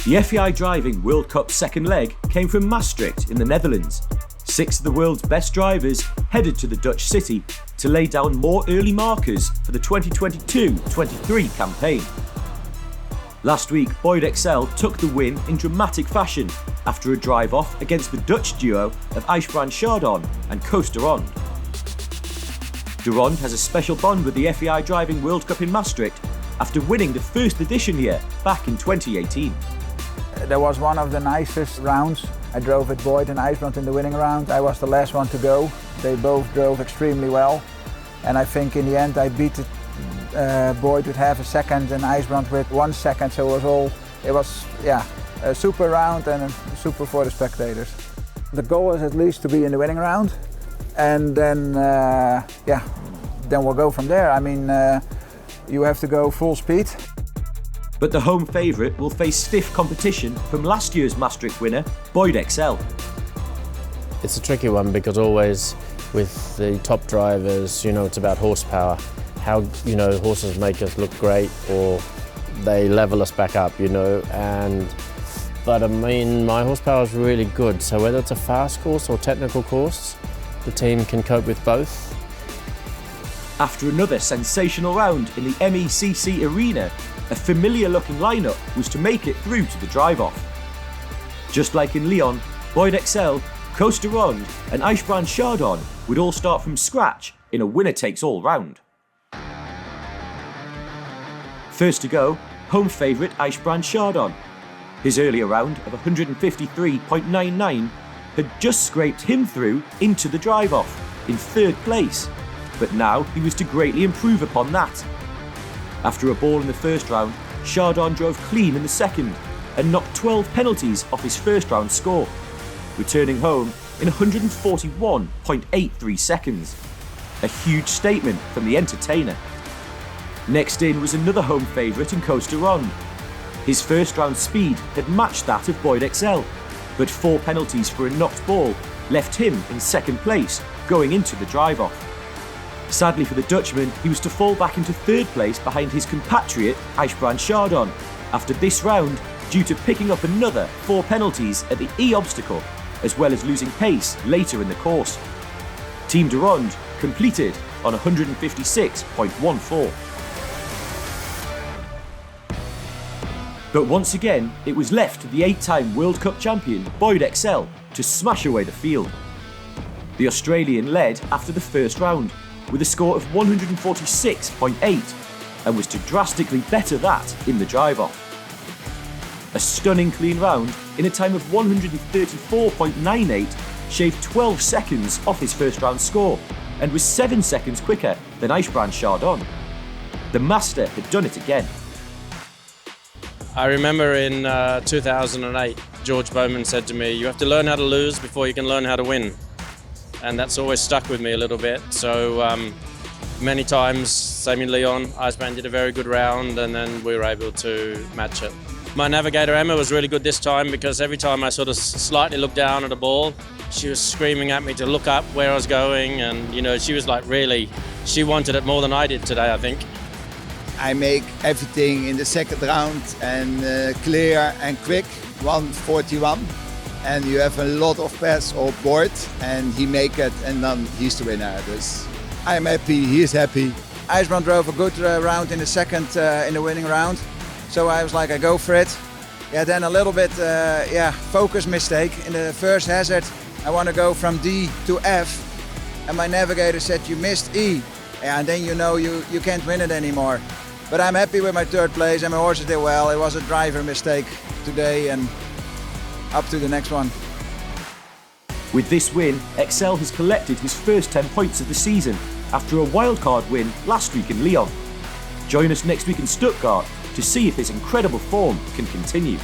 The FEI Driving World Cup second leg came from Maastricht in the Netherlands. 6 of the world's best drivers headed to the Dutch city to lay down more early markers for the 2022-23 campaign. Last week, Boyd Exell took the win in dramatic fashion after a drive-off against the Dutch duo of IJsbrand Chardon and Koos de Ronde. De Ronde has a special bond with the FEI Driving World Cup in Maastricht after winning the first edition here back in 2018. That was one of the nicest rounds. I drove with Boyd and IJsbrand in the winning round. I was the last one to go. They both drove extremely well. And I think in the end I beat Boyd with half a second and IJsbrand with 1 second. So it was a super round and super for the spectators. The goal is at least to be in the winning round. And then, then we'll go from there. I mean, you have to go full speed. But the home favourite will face stiff competition from last year's Maastricht winner, Boyd Exell. It's a tricky one because always with the top drivers, it's about horsepower. How, horses make us look great or they level us back up, But I mean, my horsepower is really good. So whether it's a fast course or technical course, the team can cope with both. After another sensational round in the MECC arena, a familiar-looking lineup was to make it through to the drive-off. Just like in Lyon, Boyd Exell, Koos de Ronde and IJsbrand Chardon would all start from scratch in a winner-takes-all round. First to go, home favourite IJsbrand Chardon. His earlier round of 153.99 had just scraped him through into the drive-off in third place, but now he was to greatly improve upon that. After a ball in the first round, Chardon drove clean in the second and knocked 12 penalties off his first round score, returning home in 141.83 seconds. A huge statement from the entertainer. Next in was another home favourite in Koos de Ronde. His first round speed had matched that of Boyd Exell, but 4 penalties for a knocked ball left him in second place going into the drive-off. Sadly for the Dutchman, he was to fall back into third place behind his compatriot IJsbrand Chardon after this round due to picking up another 4 penalties at the E-obstacle, as well as losing pace later in the course. Team de Ronde completed on 156.14. But once again, it was left to the 8-time World Cup champion Boyd Exell to smash away the field. The Australian led after the first round with a score of 146.8 and was to drastically better that in the drive-off. A stunning clean round in a time of 134.98 shaved 12 seconds off his first round score and was 7 seconds quicker than IJsbrand Chardon. The master had done it again. I remember in 2008, George Bowman said to me, "You have to learn how to lose before you can learn how to win." And that's always stuck with me a little bit. So many times, same in Lyon, IJsbrand did a very good round and then we were able to match it. My navigator Emma was really good this time because every time I sort of slightly looked down at a ball, she was screaming at me to look up where I was going, and she was like she wanted it more than I did today, I think. I make everything in the second round and clear and quick, 141. And you have a lot of pass or board and he make it and then he's the winner. Dus I'm happy, he's happy. IJsbrand drove a good round in the second, in the winning round. So I was like, I go for it. Then a little bit, focus mistake. In the first hazard, I want to go from D to F. And my navigator said, you missed E. And then you can't win it anymore. But I'm happy with my third place and my horses did well. It was a driver mistake today and up to the next one. With this win, Exell has collected his first 10 points of the season after a wildcard win last week in Lyon. Join us next week in Stuttgart to see if his incredible form can continue.